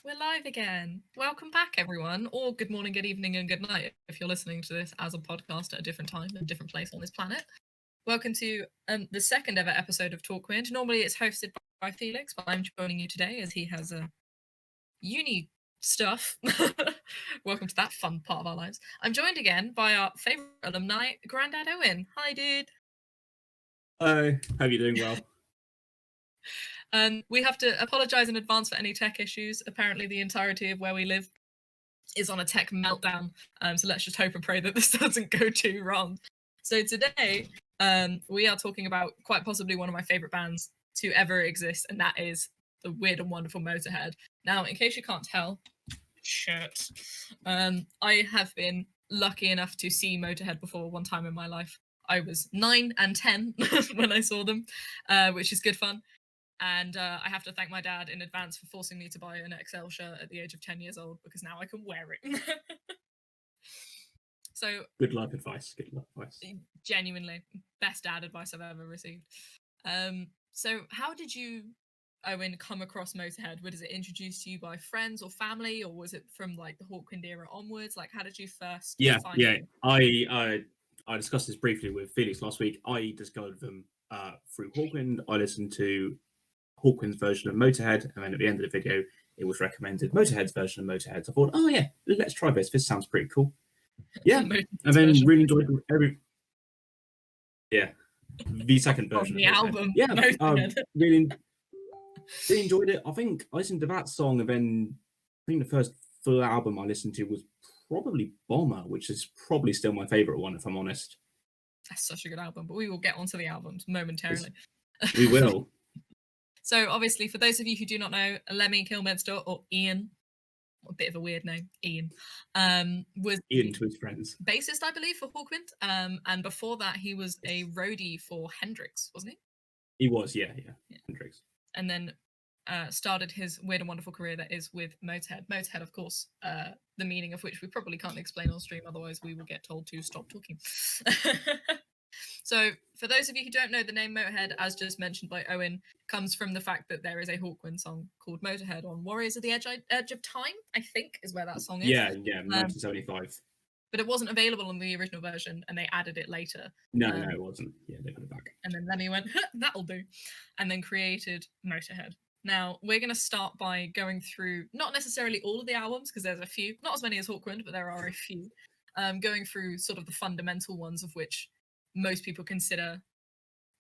We're live again. Welcome back, everyone, or good morning, good evening, and good night if you're listening to this as a podcast at a different time and a different place on this planet. Welcome to the second ever episode of Talkwind. Normally it's hosted by Felix, but I'm joining you today as he has uni stuff. Welcome to that fun part of our lives. I'm joined again by our favourite alumni, Grandad Owen. Hi, dude. Hello, hope you're doing well. We have to apologise in advance for any tech issues. Apparently, the entirety of where we live is on a tech meltdown. So let's just hope and pray that this doesn't go too wrong. So today, we are talking about quite possibly one of my favourite bands to ever exist, and that is the Weird and Wonderful Motörhead. Now, in case you can't tell, shirt. I have been lucky enough to see Motörhead before one time in my life. I was 9 and 10 when I saw them, which is good fun. And I have to thank my dad in advance for forcing me to buy an XL shirt at the age of 10 years old because now I can wear it. So good life advice. Genuinely, best dad advice I've ever received. So how did you, Owen, come across Motörhead? Was it introduced to you by friends or family, or was it from like the Talkwind era onwards? Like, how did you first find them? I discussed this briefly with Felix last week. I discovered them through Talkwind. I listened to Talkwind's version of Motörhead, and then at the end of the video, it was recommended Motörhead's version of Motörhead. So I thought, oh yeah, let's try this. This sounds pretty cool. Yeah, and then really enjoyed the second version of the album. Yeah, really enjoyed it. I think I listened to that song, and then I think the first full album I listened to was probably Bomber, which is probably still my favorite one, if I'm honest. That's such a good album, but we will get onto the albums momentarily. We will. So obviously, for those of you who do not know, Lemmy Kilminster, or Ian, a bit of a weird name, Ian, was Ian to his friends. Bassist, I believe, for Talkwind. And before that, he was a roadie for Hendrix, wasn't he? He was, yeah. Hendrix. And then started his weird and wonderful career that is with Motörhead. Motörhead, of course, the meaning of which we probably can't explain on stream, otherwise we will get told to stop talking. So, for those of you who don't know, the name Motörhead, as just mentioned by Owen, comes from the fact that there is a Talkwind song called Motörhead on Warriors of the Edge of Time, I think, is where that song is. Yeah, 1975. But it wasn't available on the original version, and they added it later. No, it wasn't. Yeah, they put it back. And then Lemmy went, that'll do, and then created Motörhead. Now, we're going to start by going through, not necessarily all of the albums, because there's a few, not as many as Talkwind, but there are a few, going through sort of the fundamental ones of which most people consider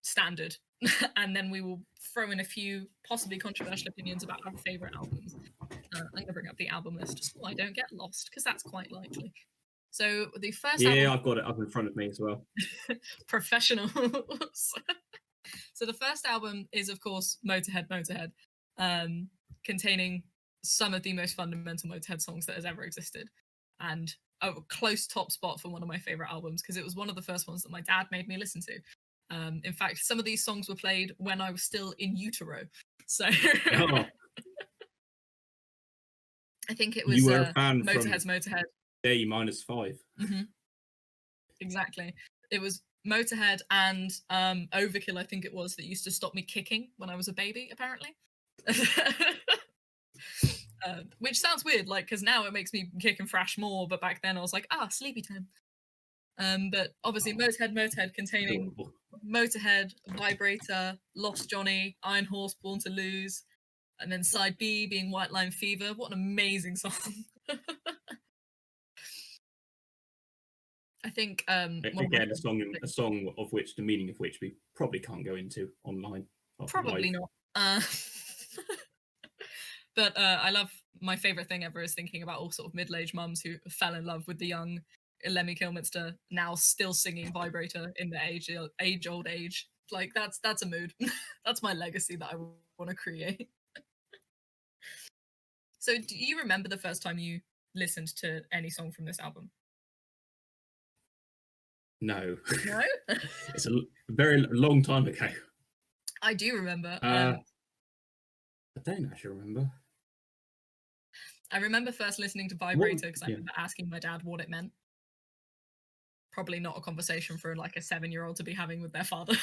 standard. And then we will throw in a few possibly controversial opinions about our favourite albums. I'm going to bring up the album list so I don't get lost, because that's quite likely. So the first album... Yeah, I've got it up in front of me as well. Professionals. So the first album is, of course, Motörhead, containing some of the most fundamental Motörhead songs that has ever existed. And a close top spot for one of my favourite albums, because it was one of the first ones that my dad made me listen to. In fact, some of these songs were played when I was still in utero. So I think it was you were a fan Motörhead's from Motörhead. Day -5. Mm-hmm. Exactly. It was Motörhead and Overkill, I think it was, that used to stop me kicking when I was a baby, apparently. Which sounds weird, like, because now it makes me kick and thrash more, but back then I was like, sleepy time. But obviously Motörhead containing Motörhead, Vibrator, Lost Johnny, Iron Horse, Born to Lose, and then side B being White Line Fever. What an amazing song. I think again, a song of which the meaning of which we probably can't go into online. Probably not. But I love, my favourite thing ever is thinking about all sort of middle-aged mums who fell in love with the young Lemmy Kilminster, now still singing Vibrator in their age-old age. Like, that's a mood. That's my legacy that I want to create. So do you remember the first time you listened to any song from this album? No. No? It's a very long time ago. I do remember. I don't actually remember. I remember first listening to Vibrator because I remember asking my dad what it meant. Probably not a conversation for like a 7-year-old to be having with their father.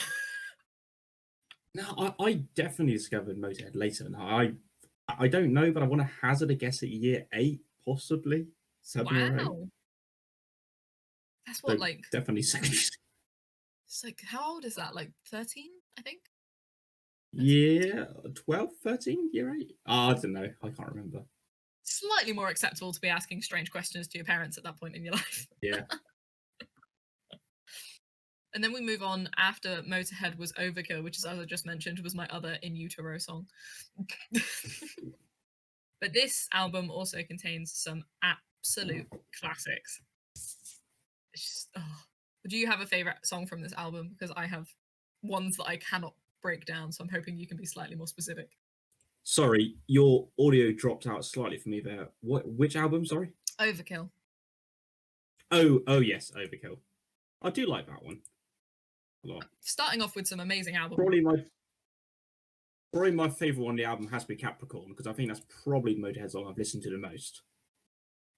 No, I definitely discovered Motörhead later. And I I don't know, but I want to hazard a guess at year 8, possibly 7 or 8. Wow. That's what, So like, definitely secondary. it's like, how old is that? Like 13, I think? 13, 14? Yeah, 12, 13, year 8? I don't know. I can't remember. Slightly more acceptable to be asking strange questions to your parents at that point in your life. Yeah. And then we move on after Motorhead was Overkill, which is, as I just mentioned, was my other In Utero song. But this album also contains some absolute classics. It's just, oh. Do you have a favorite song from this album? Because I have ones that I cannot break down, so I'm hoping you can be slightly more specific. Sorry, your audio dropped out slightly for me there. Which album? Sorry. Overkill. Oh yes, Overkill. I do like that one a lot. Starting off with some amazing albums. Probably my favorite one on the album has to be Capricorn, because I think that's probably the Motorhead song I've listened to the most.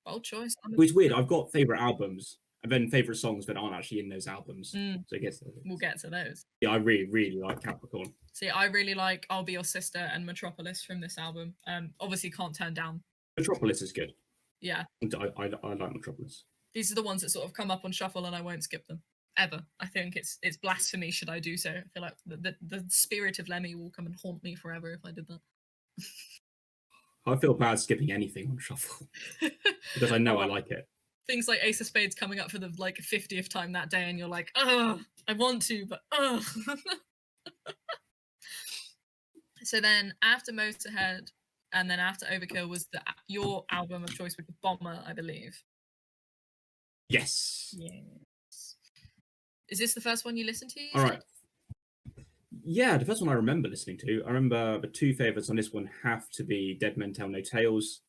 Bold choice. Which is weird. I've got favorite albums and then favorite songs that aren't actually in those albums. So I guess we'll get to those. Yeah, I really like Capricorn. See, I really like I'll Be Your Sister and Metropolis from this album. Obviously can't turn down. Metropolis is good. Yeah. I like Metropolis. These are the ones that sort of come up on shuffle and I won't skip them. Ever. I think it's blasphemy should I do so. I feel like the spirit of Lemmy will come and haunt me forever if I did that. I feel bad skipping anything on shuffle because I know I like it. Things like Ace of Spades coming up for the 50th time that day, and you're like, oh, I want to, but oh. So then after Motorhead and then after Overkill was your album of choice with Bomber, I believe. Yes. Is this the first one you listened to? All right. Yeah, the first one I remember listening to. I remember the two favorites on this one have to be Dead Men Tell No Tales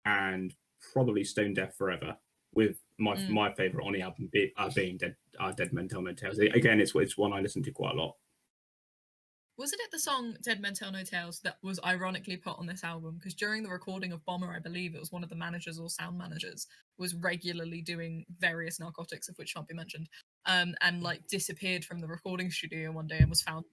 and probably Stone Deaf Forever, with my favorite on the album being Dead Men Tell No Tales. Again, it's one I listen to quite a lot. Wasn't it the song Dead Men Tell No Tales that was ironically put on this album? Because during the recording of Bomber, I believe it was one of the managers or sound managers was regularly doing various narcotics, of which shan't be mentioned, and disappeared from the recording studio one day and was found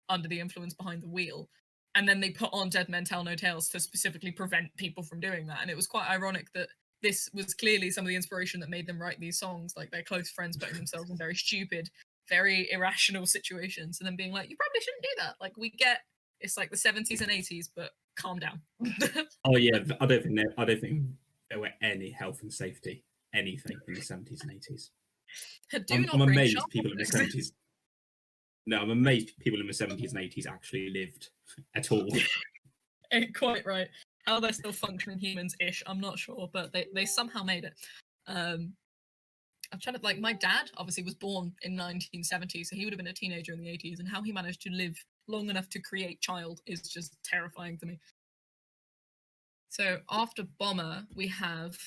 under the influence behind the wheel. And then they put on Dead Men Tell No Tales to specifically prevent people from doing that. And it was quite ironic that this was clearly some of the inspiration that made them write these songs, like their close friends putting themselves in very stupid, very irrational situations and then being like, you probably shouldn't do that. Like, we get it's like the 70s and 80s, but calm down. Oh yeah, I don't think there were any health and safety anything in the 70s and 80s. I'm amazed people in the 70s. No, I'm amazed people in the 70s and 80s actually lived at all. Quite right. How they're still functioning humans-ish, I'm not sure, but they somehow made it. I'm trying to my dad obviously was born in 1970, so he would have been a teenager in the 80s, and how he managed to live long enough to create Child is just terrifying to me. So after Bomber, we have,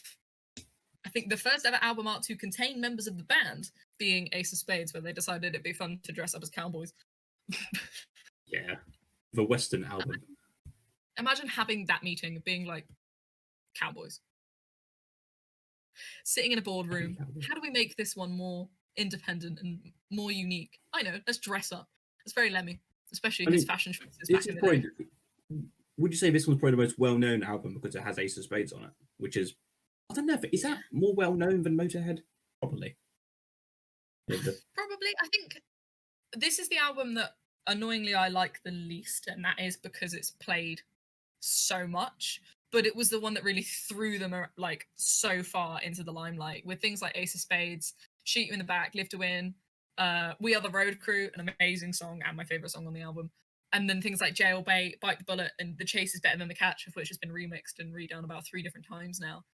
I think, the first ever album art to contain members of the band being Ace of Spades, where they decided it'd be fun to dress up as cowboys. Yeah, the Western album. Imagine having that meeting of being like, cowboys. Sitting in a boardroom. How do we make this one more independent and more unique? I know, let's dress up. It's very Lemmy, especially his fashion choices back in the day. Would you say this one's probably the most well-known album because it has Ace of Spades on it? Which is, I don't know, is that more well-known than Motörhead? Probably. Probably. I think this is the album that annoyingly I like the least, and that is because it's played so much. But it was the one that really threw them so far into the limelight with things like Ace of Spades, Shoot You in the Back, Live to Win, We Are the Road Crew, an amazing song and my favourite song on the album. And then things like Jailbait, Bite the Bullet, and The Chase is Better Than the Catch, of which has been remixed and redone about 3 different times now.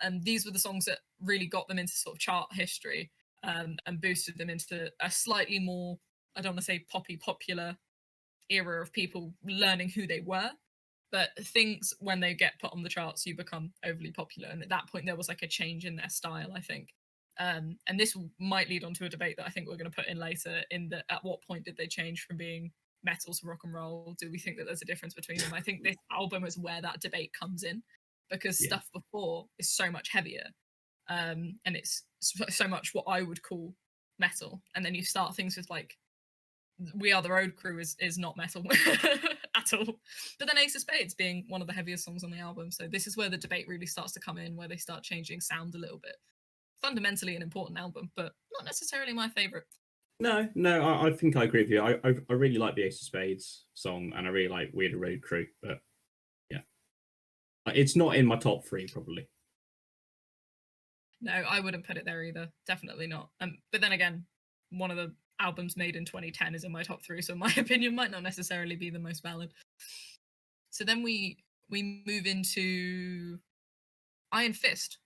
And these were the songs that really got them into sort of chart history and boosted them into a slightly more, I don't want to say poppy, popular era of people learning who they were. But things, when they get put on the charts, you become overly popular. And at that point, there was a change in their style, I think. And this might lead on to a debate that I think we're going to put in later, in that at what point did they change from being metal to rock and roll? Do we think that there's a difference between them? I think this album is where that debate comes in, because stuff before is so much heavier. And it's so much what I would call metal. And then you start things with We Are the Road Crew is not metal at at all. But then Ace of Spades being one of the heaviest songs on the album. So this is where the debate really starts to come in, where they start changing sound a little bit. Fundamentally an important album, but not necessarily my favorite. No, I think I agree with you. I really like the Ace of Spades song, and I really like Weird Road Crew, but yeah, it's not in my top 3 probably. No, I wouldn't put it there either. Definitely not. But then again, one of the albums made in 2010 is in my top 3, so my opinion might not necessarily be the most valid. So then we move into Iron Fist,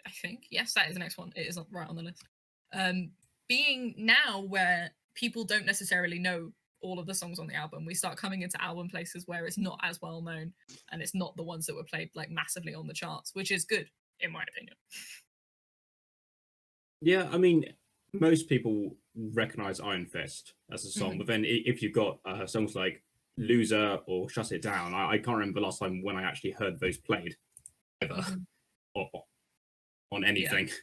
I think. Yes, that is the next one. It is right on the list. Being now where people don't necessarily know all of the songs on the album, we start coming into album places where it's not as well known, and it's not the ones that were played like massively on the charts, which is good in my opinion. Yeah, I mean, most people recognize Iron Fist as a song, but then if you've got songs like Loser or Shut It Down, I can't remember the last time when I actually heard those played ever on anything. Yeah.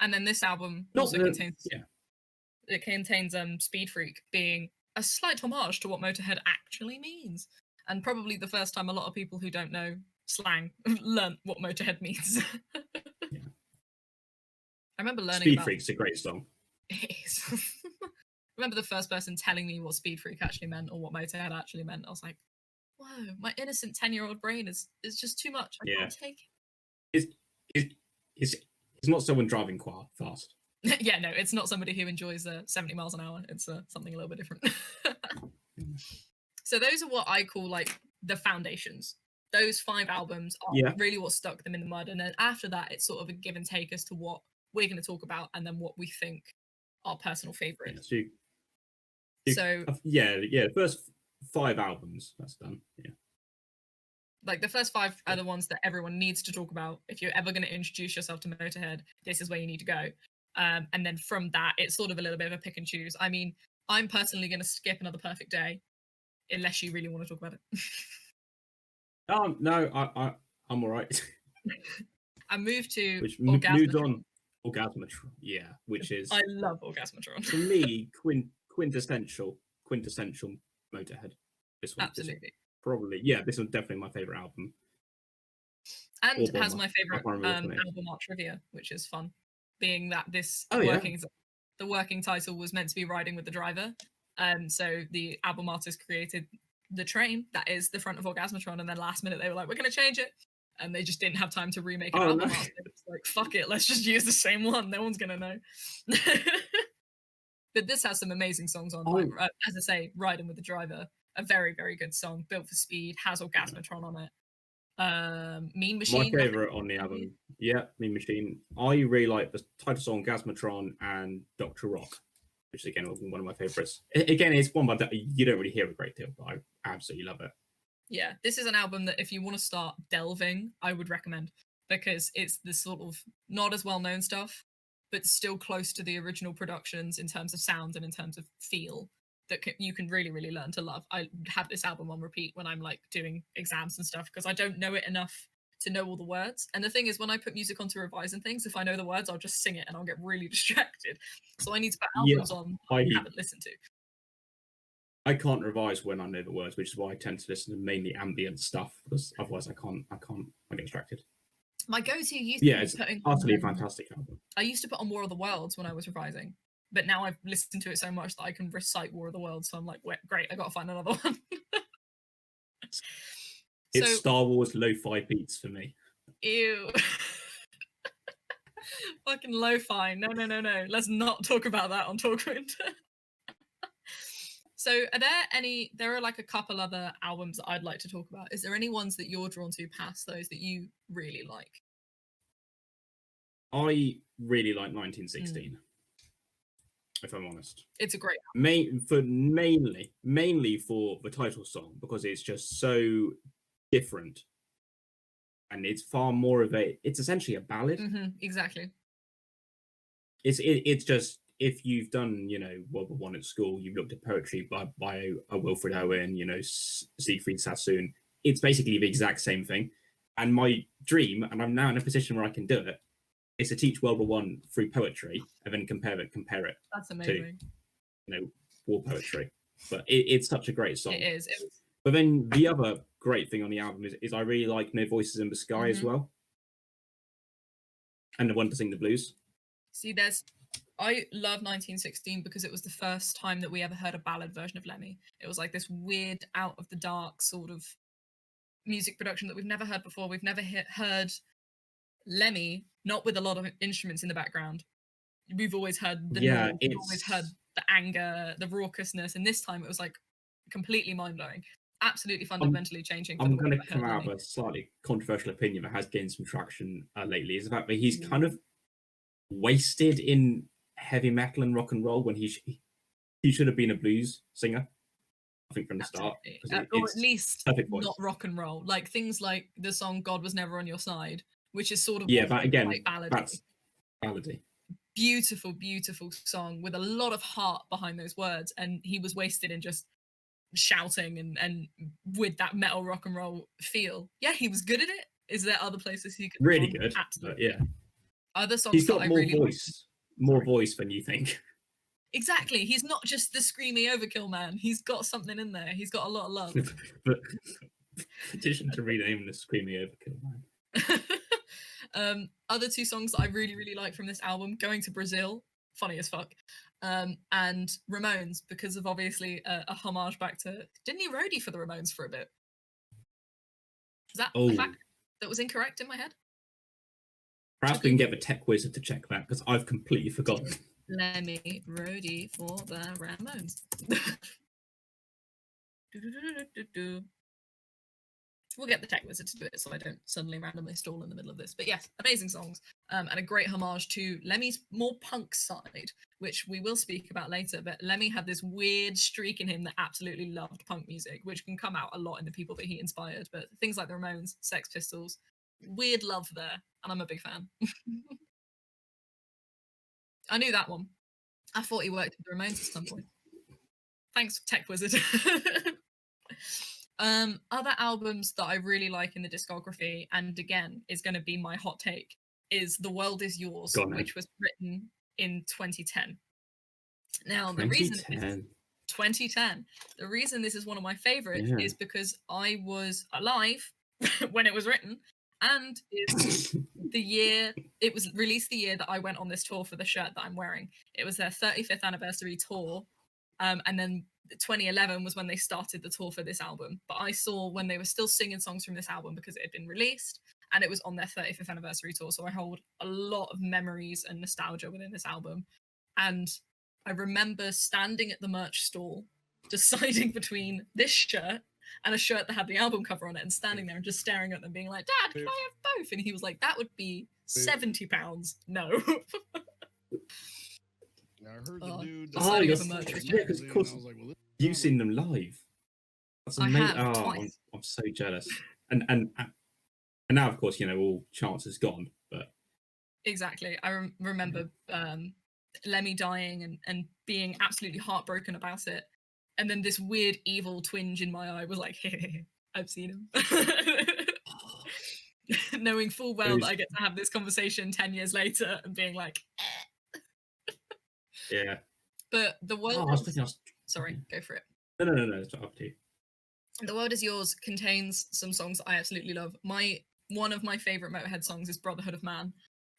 And then this album contains Speed Freak being a slight homage to what Motörhead actually means, and probably the first time a lot of people who don't know slang learnt what Motörhead means. Yeah. I remember learning Speed Freak's a great song. It is. I remember the first person telling me what Speed Freak actually meant or what Motörhead actually meant. I was like, whoa, my innocent 10-year-old brain is just too much. I can't take it. It's not someone driving quite fast. Yeah, no, it's not somebody who enjoys 70 miles an hour. It's something a little bit different. So those are what I call like the foundations. Those 5 albums are really what stuck them in the mud. And then after that, it's sort of a give and take as to what we're going to talk about and then what we think are personal favorites. So the first 5 albums, that's done. Yeah. Like the first 5 are the ones that everyone needs to talk about. If you're ever going to introduce yourself to Motörhead, this is where you need to go. And then from that, it's sort of a little bit of a pick and choose. I mean, I'm personally going to skip Another Perfect Day, unless you really want to talk about it. No, I'm all right. I moved to moved on Orgasmatron. Yeah, which is I love Orgasmatron. For me, quintessential Motörhead. This one, absolutely. Probably, this one's definitely my favorite album. And has my favorite album art trivia, which is fun. Being that the working title was meant to be Riding with the Driver. So the album artist created the train that is the front of Orgasmatron, and then last minute they were like, we're going to change it. And they just didn't have time to remake an album art. It's like, fuck it, let's just use the same one. No one's going to know. But this has some amazing songs on. Like, as I say, Riding with the Driver, a very, very good song, built for speed, has Orgasmatron on it. Mean Machine. My favorite on the album. Yeah, Mean Machine. I really like the title song Gasmatron and Dr. Rock, which is again one of my favorites. Again, it's one that you don't really hear a great deal, but I absolutely love it. Yeah, this is an album that if you want to start delving, I would recommend, because it's the sort of not as well-known stuff, but still close to the original productions in terms of sound and in terms of feel that you can really, really learn to love. I have this album on repeat when I'm like doing exams and stuff, because I don't know it enough to know all the words. And the thing is, when I put music on to revise and things, if I know the words, I'll just sing it and I'll get really distracted. So I need to put albums on I haven't listened to. I can't revise when I know the words, which is why I tend to listen to mainly ambient stuff, because otherwise I get distracted. My go-to used to be it's utterly fantastic album. I used to put on War of the Worlds when I was revising, but now I've listened to it so much that I can recite War of the Worlds, so I'm like, great, I gotta find another one. It's Star Wars lo-fi beats for me. Ew. Fucking lo-fi. No. Let's not talk about that on Talkwind. So there are like a couple other albums that I'd like to talk about. Is there any ones that you're drawn to past those that you really like? I really like 1916, if I'm honest. It's a great album. Mainly for the title song, because it's just so different. And it's far more of it's essentially a ballad. Exactly. It's just, if you've done, World War I at school, you've looked at poetry by a Wilfred Owen, Siegfried Sassoon. It's basically the exact same thing. And my dream, and I'm now in a position where I can do it, is to teach World War I through poetry and then compare it. That's amazing. To, war poetry. But it's such a great song. It is. But then the other great thing on the album is I really like No Voices in the Sky as well, and The One to Sing the Blues. See, I love 1916 because it was the first time that we ever heard a ballad version of Lemmy. It was like this weird, out of the dark sort of music production that we've never heard before. We've never heard Lemmy not with a lot of instruments in the background. We've always heard the noise, we've always heard the anger, the raucousness, and this time it was like completely mind-blowing, absolutely fundamentally changing. I'm going to come out of a slightly controversial opinion that has gained some traction lately, is the fact that he's kind of wasted in heavy metal and rock and roll when he should have been a blues singer, I think, from the start. Or at least not rock and roll, like things like the song "God Was Never on Your Side," which is sort of but again, ballady. That's ballady. Beautiful song with a lot of heart behind those words, and he was wasted in just shouting and with that metal rock and roll feel. Yeah, he was good at it. Is there other places he could really good? Absolutely. Yeah. Other songs he's got that more I really voice, more voice than you think. Exactly. He's not just the screamy overkill man. He's got something in there. He's got a lot of love. But petition to rename the screamy overkill man. Other two songs that I really like from this album: "Going to Brazil," funny as fuck, and Ramones, because of obviously a homage back to, didn't he roadie for the Ramones for a bit? Is that a fact that was incorrect in my head? Perhaps we can get the tech wizard to check that, because I've completely forgotten. Let me roadie for the Ramones. We'll get the tech wizard to do it so I don't suddenly randomly stall in the middle of this. But yes, amazing songs, and a great homage to Lemmy's more punk side, which we will speak about later. But Lemmy had this weird streak in him that absolutely loved punk music, which can come out a lot in the people that he inspired. But things like the Ramones, Sex Pistols, weird love there, and I'm a big fan. I knew that one. I thought he worked with the Ramones at some point. Thanks, tech wizard. Other albums that I really like in the discography, and again is going to be my hot take, is "The World Is Yours," which was written in 2010. Now, the reason 2010, the reason this is one of my favorites is because I was alive when it was written, and is the year it was released, the year that I went on this tour for the shirt that I'm wearing. It was their 35th anniversary tour, and then 2011 was when they started the tour for this album. But I saw when they were still singing songs from this album because it had been released, and it was on their 35th anniversary tour. So I hold a lot of memories and nostalgia within this album. And I remember standing at the merch stall, deciding between this shirt and a shirt that had the album cover on it, and standing there and just staring at them, being like, "Dad, can I have both?" And he was like, "That would be £70. No." I heard the dude. Because of course you've seen them live. That's amazing. I'm so jealous. And now, of course, all chance is gone. But exactly, I remember Lemmy dying and being absolutely heartbroken about it, and then this weird evil twinge in my eye was like, "Hey, I've seen him." Knowing full well that I get to have this conversation 10 years later and being like, yeah. But the world. Sorry, go for it. No. It's up to you. The World Is Yours contains some songs that I absolutely love. One of my favorite Motörhead songs is "Brotherhood of Man."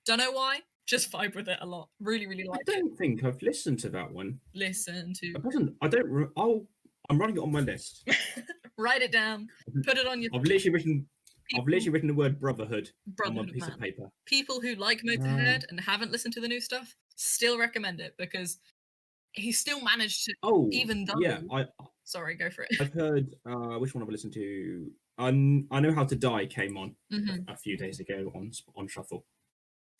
Don't know why, just vibe with it a lot. Really like it. I don't think I've listened to that one. Listen to. I'm running it on my list. Write it down. Put it on your. I've literally written the word brotherhood on my piece of paper. People who like Motörhead and haven't listened to the new stuff still recommend it, because he still managed to. Even though. Yeah, sorry, go for it. I've heard. Which one have I listened to? I Know How to Die came on a few days ago on shuffle.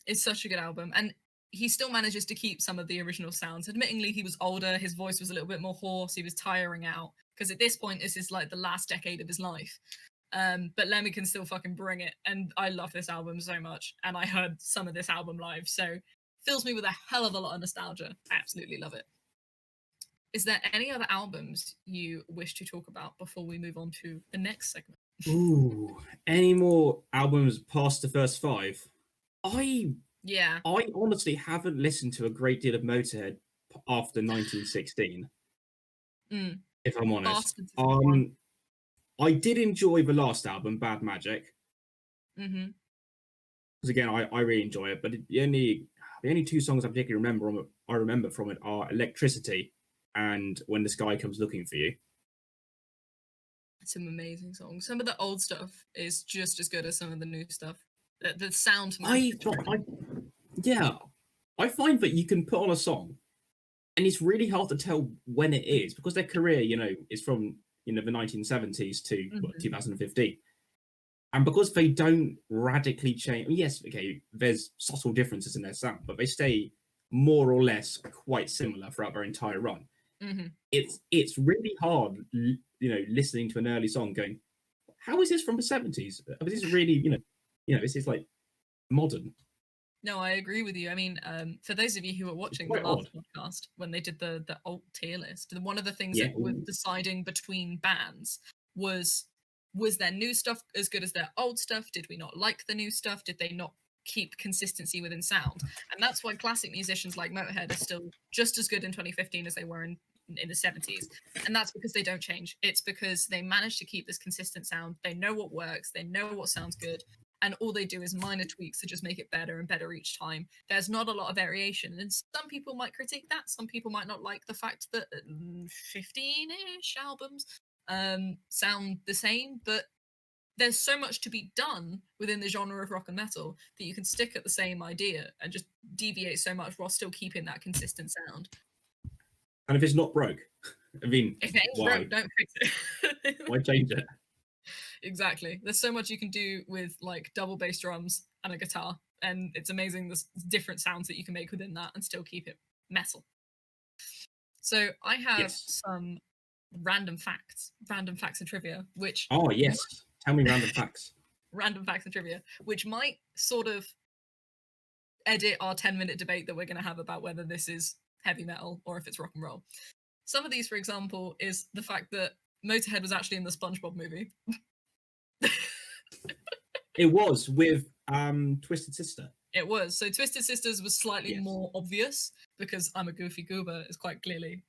It's such a good album, and he still manages to keep some of the original sounds. Admittingly, he was older, his voice was a little bit more hoarse, he was tiring out, because at this point, this is like the last decade of his life. But Lemmy can still fucking bring it, and I love this album so much, and I heard some of this album live, so fills me with a hell of a lot of nostalgia. I absolutely love it. Is there any other albums you wish to talk about before we move on to the next segment? Ooh, any more albums past the first 5? I honestly haven't listened to a great deal of Motörhead after 1916. If I'm honest, I did enjoy the last album, Bad Magic, Mm-hmm. because again, I really enjoy it. But the only two songs I particularly remember from it are Electricity and When the Sky Comes Looking for You. Some amazing songs. Some of the old stuff is just as good as some of the new stuff. The sound. Yeah, I find that you can put on a song, and it's really hard to tell when it is because their career, is from the 1970s to 2015. And because they don't radically change, yes, okay, there's subtle differences in their sound, but they stay more or less quite similar throughout their entire run. Mm-hmm. It's really hard, listening to an early song, going, "How is this from the 70s? This is really, this is like modern." No, I agree with you. I mean, for those of you who were watching the last podcast when they did the alt tier list, one of the things that was deciding between bands was their new stuff as good as their old stuff? Did we not like the new stuff? Did they not keep consistency within sound? And that's why classic musicians like Motörhead are still just as good in 2015 as they were in the 70s. And that's because they don't change. It's because they managed to keep this consistent sound. They know what works. They know what sounds good. And all they do is minor tweaks to just make it better and better each time. There's not a lot of variation. And some people might critique that. Some people might not like the fact that 15-ish albums sound the same. But there's so much to be done within the genre of rock and metal that you can stick at the same idea and just deviate so much while still keeping that consistent sound. And if it's not broke, I mean, if it ain't broke, don't fix it. Why change it? Exactly. There's so much you can do with like double bass drums and a guitar, and it's amazing the different sounds that you can make within that and still keep it metal. So I have some random facts and trivia, which tell me random facts. Random facts and trivia, which might sort of edit our 10-minute debate that we're going to have about whether this is heavy metal or if it's rock and roll. Some of these, for example, is the fact that Motörhead was actually in the SpongeBob movie. It was with Twisted Sister. It was. So Twisted Sisters was slightly more obvious because I'm a Goofy Goober is quite clearly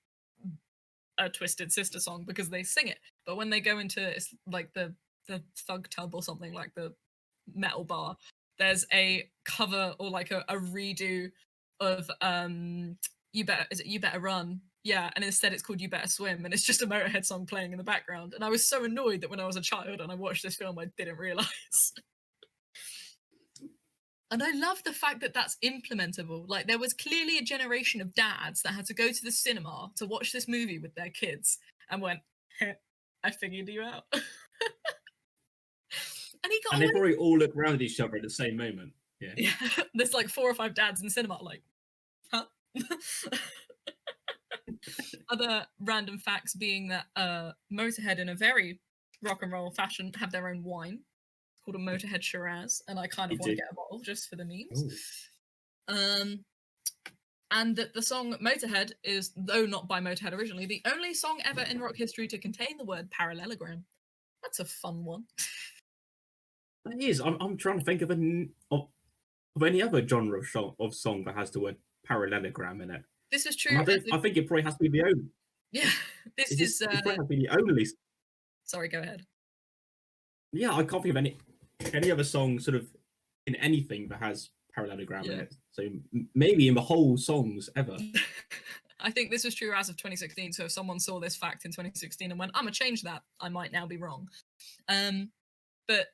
a Twisted Sister song because they sing it. But when they go into it's like the Thug Tub or something, like the metal bar, there's a cover or like a redo of You Better Run. Yeah, and instead it's called You Better Swim, and it's just a Motörhead song playing in the background. And I was so annoyed that when I was a child and I watched this film, I didn't realise. And I love the fact that that's implementable. Like, there was clearly a generation of dads that had to go to the cinema to watch this movie with their kids and went, I figured you out. And they probably all look around at each other at the same moment. Yeah. There's like 4 or 5 dads in the cinema, like, huh? Other random facts being that Motörhead, in a very rock and roll fashion, have their own wine. It's called a Motörhead Shiraz, and I kind of want to get a bottle just for the memes. And that the song Motörhead is, though not by Motörhead originally, the only song ever in rock history to contain the word parallelogram. That's a fun one. That is. I'm trying to think of any other genre of song that has the word parallelogram in it. This is true. I think it probably has to be the only. Yeah, this is. It probably has to be the only. Sorry, go ahead. Yeah, I can't think of any other song sort of in anything that has parallelogram in it. So maybe in the whole songs ever. I think this was true as of 2016. So if someone saw this fact in 2016 and went, "I'm gonna change that," I might now be wrong. But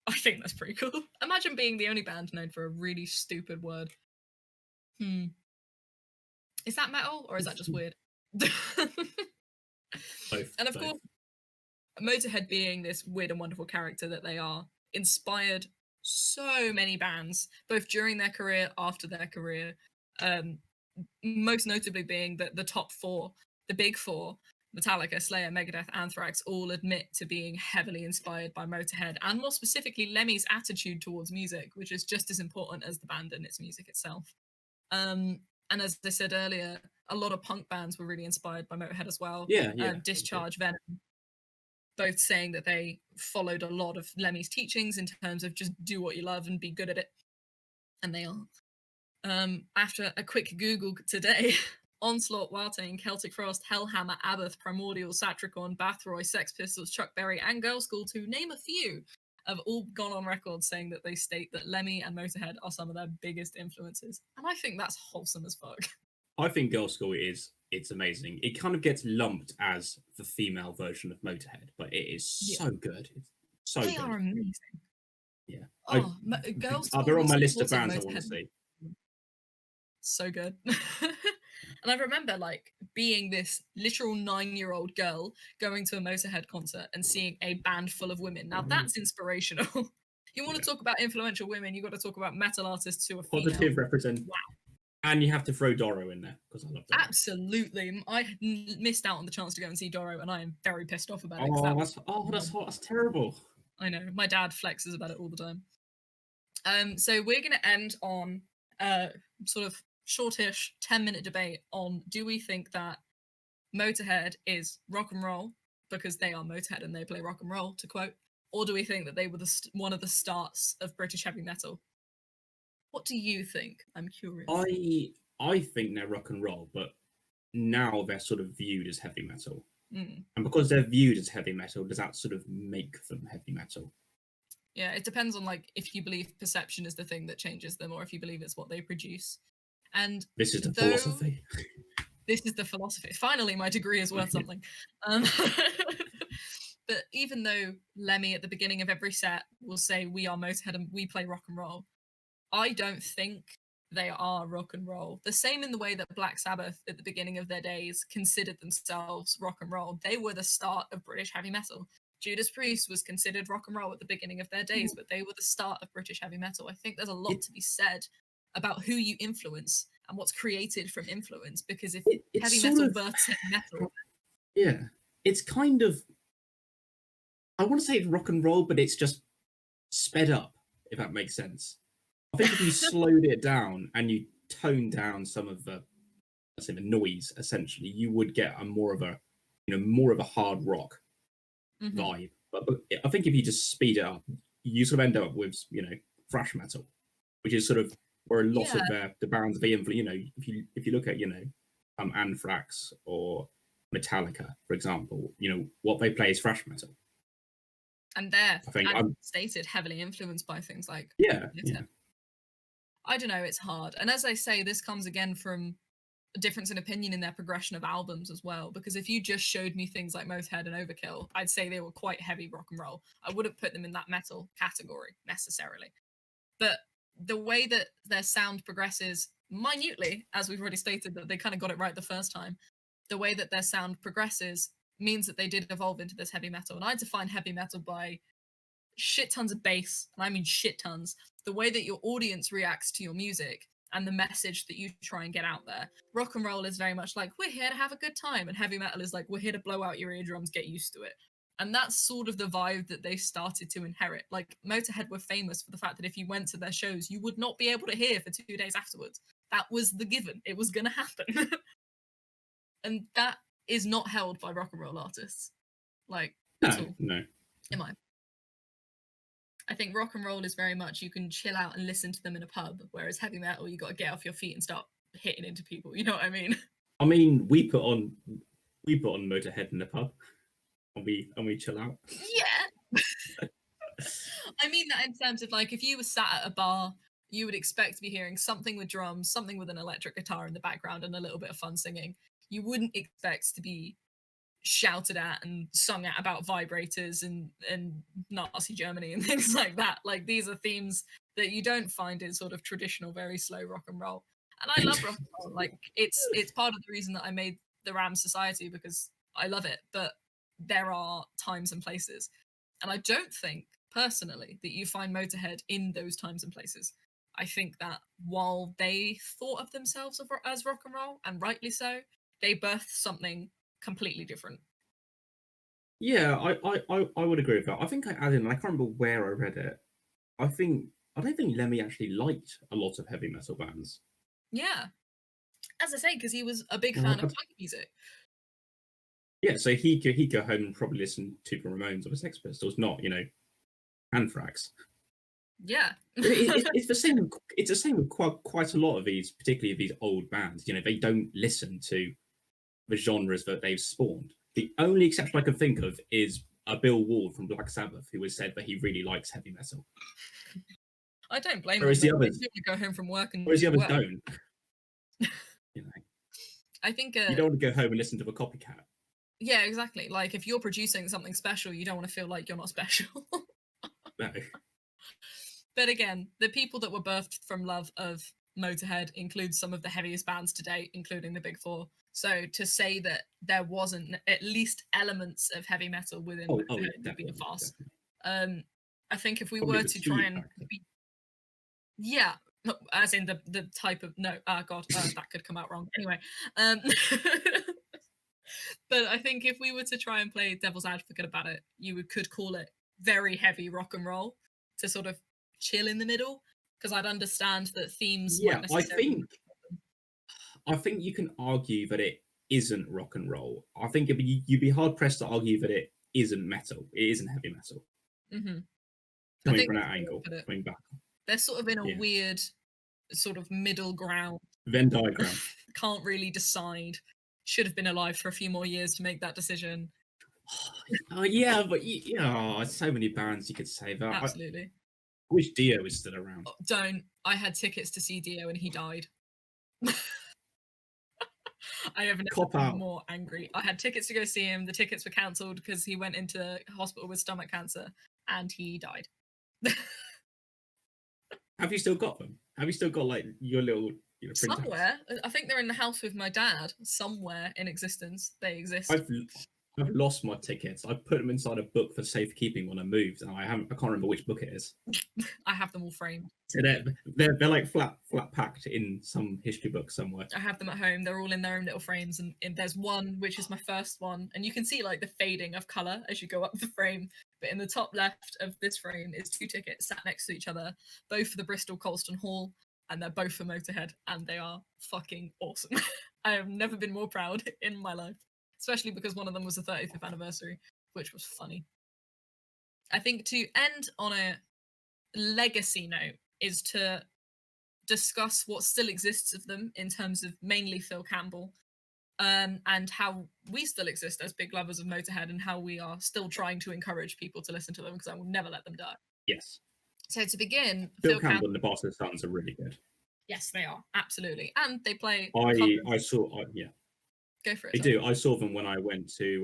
I think that's pretty cool. Imagine being the only band known for a really stupid word. Is that metal or is that just weird? Both. And of course, Motörhead, being this weird and wonderful character that they are, inspired so many bands, both during their career, after their career. Most notably being that the top 4, the big 4, Metallica, Slayer, Megadeth, Anthrax, all admit to being heavily inspired by Motörhead, and more specifically Lemmy's attitude towards music, which is just as important as the band and its music itself. And as I said earlier, a lot of punk bands were really inspired by Motörhead as well. Discharge, Venom, both saying that they followed a lot of Lemmy's teachings in terms of just do what you love and be good at it. And they are. After a quick Google today Onslaught, Wartane, Celtic Frost, Hellhammer, Abath, Primordial, Satricorn, Bathroy, Sex Pistols, Chuck Berry, and Girl School, to name a few, have all gone on record saying that they state that Lemmy and Motörhead are some of their biggest influences. And I think that's wholesome as fuck. I think Girl School it's amazing. It kind of gets lumped as the female version of Motörhead, but it is so good. It's so they good. are amazing. Yeah. Oh, Girl School. They're on my list of also bands I want to Motörhead. see. So good. And I remember like being this literal 9-year-old girl going to a Motörhead concert and seeing a band full of women. Now that's inspirational. You want to talk about influential women, you got to talk about metal artists who are female. Positive represent. Wow. And you have to throw Doro in there because I love Doro. Absolutely. I missed out on the chance to go and see Doro, and I am very pissed off about it. That's terrible. I know. My dad flexes about it all the time. So we're going to end on sort of shortish 10-minute debate on, do we think that Motörhead is rock and roll because they are Motörhead and they play rock and roll, to quote, or do we think that they were one of the starts of British heavy metal? What do you think? I'm curious. I think they're rock and roll, but now they're sort of viewed as heavy metal. Mm. And because they're viewed as heavy metal, does that sort of make them heavy metal? Yeah, it depends on like if you believe perception is the thing that changes them or if you believe it's what they produce. And this is the philosophy. This is the philosophy. Finally, my degree is worth something. But even though Lemmy at the beginning of every set will say we are Motörhead and we play rock and roll, I don't think they are rock and roll. The same in the way that Black Sabbath at the beginning of their days considered themselves rock and roll. They were the start of British heavy metal. Judas Priest was considered rock and roll at the beginning of their days, but they were the start of British heavy metal. I think there's a lot to be said about who you influence and what's created from influence, because if heavy metal births heavy metal... Yeah, it's kind of... I want to say it's rock and roll, but it's just sped up, if that makes sense. I think if you slowed it down and you toned down some of the, let's say, the noise, essentially, you would get a more of a hard rock vibe. But I think if you just speed it up, you sort of end up with, thrash metal, which is sort of where a lot of the bands of influence. If you look at Anthrax or Metallica, for example, what they play is thrash metal. And they're, stated, heavily influenced by things like I don't know, it's hard. And as I say, this comes again from a difference in opinion in their progression of albums as well. Because if you just showed me things like Motörhead and Overkill, I'd say they were quite heavy rock and roll. I wouldn't put them in that metal category necessarily. But the way that their sound progresses minutely, as we've already stated, that they kind of got it right the first time, the way that their sound progresses means that they did evolve into this heavy metal. And I define heavy metal by shit tons of bass, and I mean shit tons, the way that your audience reacts to your music and the message that you try and get out there. Rock and roll is very much like, we're here to have a good time, and heavy metal is like, we're here to blow out your eardrums, get used to it. And that's sort of the vibe that they started to inherit. Like, Motörhead were famous for the fact that if you went to their shows, you would not be able to hear for 2 days afterwards. That was the given. It was going to happen. And that is not held by rock and roll artists. Like, no. In mind. I think rock and roll is very much you can chill out and listen to them in a pub, whereas heavy metal, you got to get off your feet and start hitting into people. You know what I mean? I mean, we put on Motörhead in the pub, and we chill out. Yeah. I mean that in terms of like, if you were sat at a bar, you would expect to be hearing something with drums, something with an electric guitar in the background, and a little bit of fun singing. You wouldn't expect to be shouted at and sung at about vibrators and Nazi Germany and things like that. Like, these are themes that you don't find in sort of traditional, very slow rock and roll. And I love rock and roll. Like, it's part of the reason that I made the Ram Society, because I love it. But there are times and places. And I don't think, personally, that you find Motörhead in those times and places. I think that while they thought of themselves as rock and roll, and rightly so, they birthed something completely different. Yeah, I would agree with that. I think I added in, I can't remember where I read it. I don't think Lemmy actually liked a lot of heavy metal bands. Yeah. As I say, because he was a big fan of punk music. Yeah, so he'd go home and probably listen to the Ramones or the Sex Pistols, not, Anthrax. Yeah. It's the same. It's the same with quite a lot of these, particularly these old bands. You know, they don't listen to the genres that they've spawned. The only exception I can think of is Bill Ward from Black Sabbath, who has said that he really likes heavy metal. I don't blame Whereas them. the others, They do go home from work and whereas the others work. don't. You know, I think you don't want to go home and listen to a copycat. yeah, exactly. Like if you're producing something special, you don't want to feel like you're not special. No. But again, the people that were birthed from love of Motorhead include some of the heaviest bands to date, including the Big Four. So to say that there wasn't at least elements of heavy metal within Oh, Motorhead yeah, would be a farce. definitely. I think if we Probably were the to speed try and factor. yeah, no, as in the type of no, god, that could come out wrong. Anyway, um, but I think if we were to try and play devil's advocate about it, could call it very heavy rock and roll to sort of chill in the middle, because I'd understand that themes Yeah, won't necessarily. I think you can argue that it isn't rock and roll. I think you'd be hard pressed to argue that it isn't metal. It isn't heavy metal. Mm-hmm. Coming from that angle, coming back. They're sort of in a weird sort of middle ground. Venn diagram. Can't really decide. Should have been alive for a few more years to make that decision. Oh yeah, but you know, so many bands you could say that. Absolutely. I wish Dio was still around. Don't. I had tickets to see Dio and he died. I have never been more angry. I had tickets to go see him. The tickets were cancelled because he went into hospital with stomach cancer and he died. Have you still got them? Have you still got like your little somewhere? I think they're in the house with my dad. Somewhere in existence, they exist. I've lost my tickets. I put them inside a book for safekeeping when I moved, and I can't remember which book it is. I have them all framed. So they're like flat packed in some history book somewhere. I have them at home. They're all in their own little frames, and there's one which is my first one, and you can see like the fading of color as you go up the frame. But in the top left of this frame is 2 tickets sat next to each other, both for the Bristol Colston Hall, and they're both for Motorhead, and they are fucking awesome. I have never been more proud in my life. Especially because one of them was the 35th anniversary, which was funny. I think to end on a legacy note is to discuss what still exists of them in terms of mainly Phil Campbell, and how we still exist as big lovers of Motorhead and how we are still trying to encourage people to listen to them because I will never let them die. Yes. So to begin, Phil Campbell and the Bastard Sons are really good. Yes, they are. Absolutely. And they play... yeah. Go for it. They do. I saw them when I went to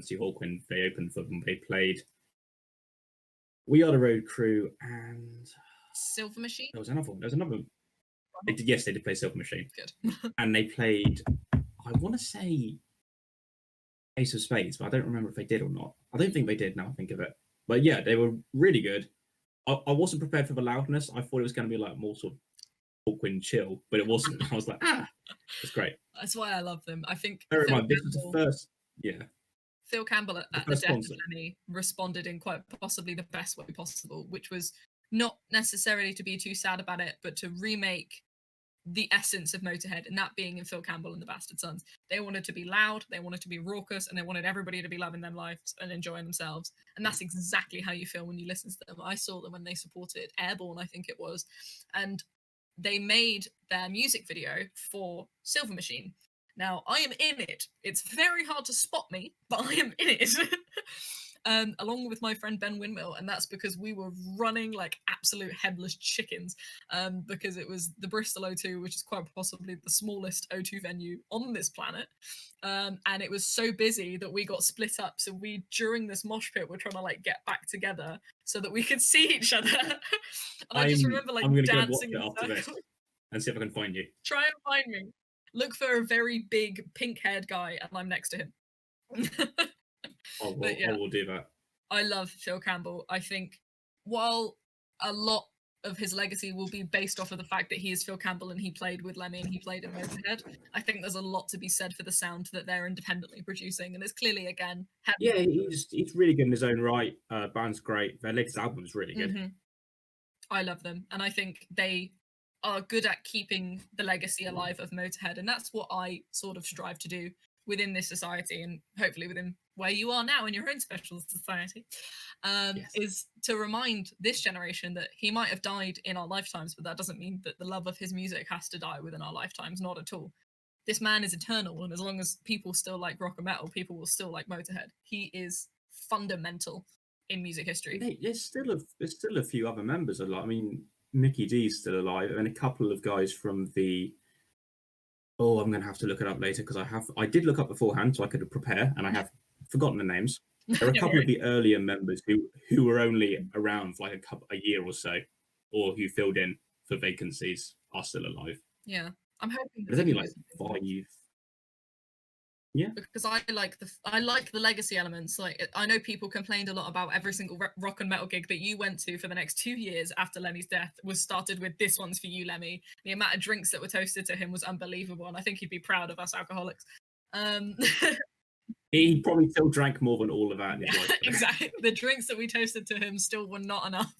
see Talkwind. They opened for them. They played We Are the Road Crew and Silver Machine. There was another one. They did play Silver Machine. Good. And they played, I want to say Ace of Spades, but I don't remember if they did or not. I don't think they did now I think of it. But yeah, they were really good. I wasn't prepared for the loudness. I thought it was going to be like more sort of Talkwind chill, but it wasn't. I was like, it's great. That's why I love them. I think bear in mind, this was the first, Phil Campbell at the death of Lemmy responded in quite possibly the best way possible, which was not necessarily to be too sad about it, but to remake the essence of Motorhead, and that being in Phil Campbell and the Bastard Sons. They wanted to be loud, they wanted to be raucous, and they wanted everybody to be loving their lives and enjoying themselves. And that's exactly how you feel when you listen to them. I saw them when they supported Airborne, I think it was, and they made their music video for Silver Machine. Now, I am in it. It's very hard to spot me, but I am in it. Along with my friend Ben Windmill, and that's because we were running like absolute headless chickens, because it was the Bristol O2, which is quite possibly the smallest O2 venue on this planet, and it was so busy that we got split up. So we, during this mosh pit, were trying to like get back together so that we could see each other. And I just remember like dancing in after this and see if I can find you. Try and find me. Look for a very big pink-haired guy, and I'm next to him. I will do that. I love Phil Campbell. I think while a lot of his legacy will be based off of the fact that he is Phil Campbell and he played with Lemmy and he played in Motorhead, I think there's a lot to be said for the sound that they're independently producing, and it's clearly again. Yeah, he's really good in his own right. Band's great. Their latest album's really good. Mm-hmm. I love them, and I think they are good at keeping the legacy alive of Motorhead, and that's what I sort of strive to do within this society, and hopefully within where you are now in your own special society, is to remind this generation that he might have died in our lifetimes, but that doesn't mean that the love of his music has to die within our lifetimes. Not at all. This man is eternal, and as long as people still like rock and metal, people will still like Motörhead. He is fundamental in music history. There's still a few other members a lot. I mean, Mickey D's still alive, and a couple of guys from the. Oh, I'm going to have to look it up later because I did look up beforehand so I could prepare, and I have forgotten the names. There are a couple of the earlier members who were only around for like a year or so, or who filled in for vacancies, are still alive. Yeah, I'm hoping. There's only like 5. Yeah, because I like the legacy elements. Like, I know people complained a lot about every single rock and metal gig that you went to for the next 2 years after Lemmy's death was started with "This one's for you, Lemmy." The amount of drinks that were toasted to him was unbelievable, and I think he'd be proud of us alcoholics. He probably still drank more than all of that in his life. Exactly, the drinks that we toasted to him still were not enough.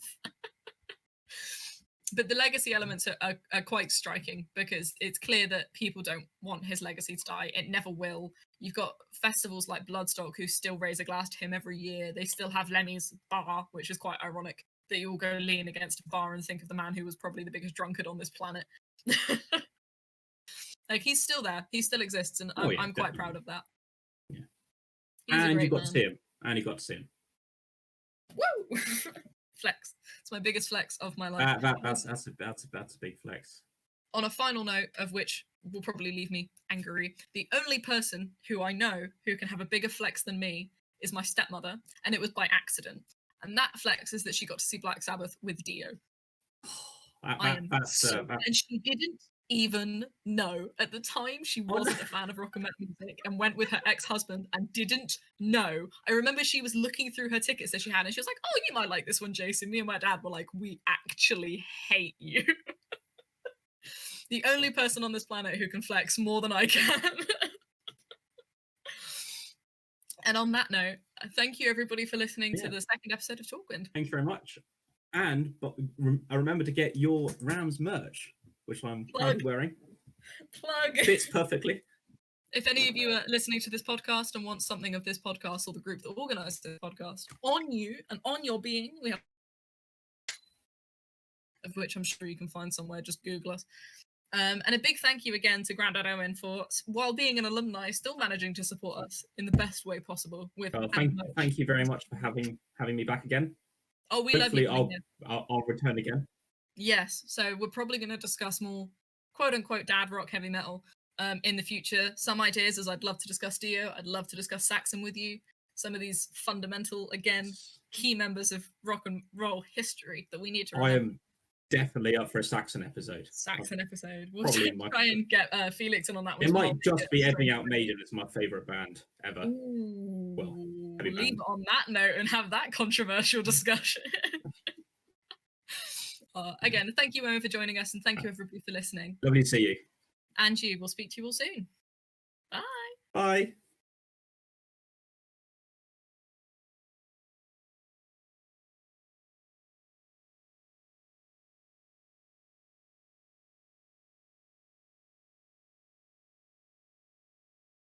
But the legacy elements are quite striking because it's clear that people don't want his legacy to die. It never will. You've got festivals like Bloodstock who still raise a glass to him every year. They still have Lemmy's bar, which is quite ironic that you all go lean against a bar and think of the man who was probably the biggest drunkard on this planet. Like, he's still there. He still exists, and I'm quite proud of that. Yeah. He's and you got man. to see him. And you got to see him. Woo! Flex. It's my biggest flex of my life. That's a big flex. On a final note, of which will probably leave me angry, the only person who I know who can have a bigger flex than me is my stepmother, and it was by accident. And that flex is that she got to see Black Sabbath with Dio. And she didn't even know at the time. She wasn't a fan of rock and metal music and went with her ex-husband and didn't know. I remember she was looking through her tickets that she had, and she was like, "Oh, you might like this one, Jason." Me and my dad were like, "We actually hate you." The only person on this planet who can flex more than I can. And on that note, thank you everybody for listening to the second episode of Talkwind. Thank you very much. And I remember to get your Rams merch, which I'm currently wearing. Plug. Fits perfectly. If any of you are listening to this podcast and want something of this podcast or the group that organised this podcast on you and on your being, we have, of which I'm sure you can find somewhere. Just Google us. And a big thank you again to Grandad Owen for, while being an alumni, still managing to support us in the best way possible. Thank you very much for having me back again. Oh, we Hopefully love you. I'll return again. Yes, so we're probably going to discuss more quote-unquote dad rock heavy metal in the future. Some ideas is I'd love to discuss Dio. I'd love to discuss Saxon with you. Some of these fundamental, again, key members of rock and roll history that we need to remember. I am definitely up for a Saxon episode. We'll try and get Felix in on that one. It might just be Ebbing Out Maiden is my favourite band ever. Ooh, well, leave it on that note and have that controversial discussion. Again, thank you, Owen, for joining us, and thank you, everybody, for listening. Lovely to see you. And you. We'll speak to you all soon. Bye. Bye.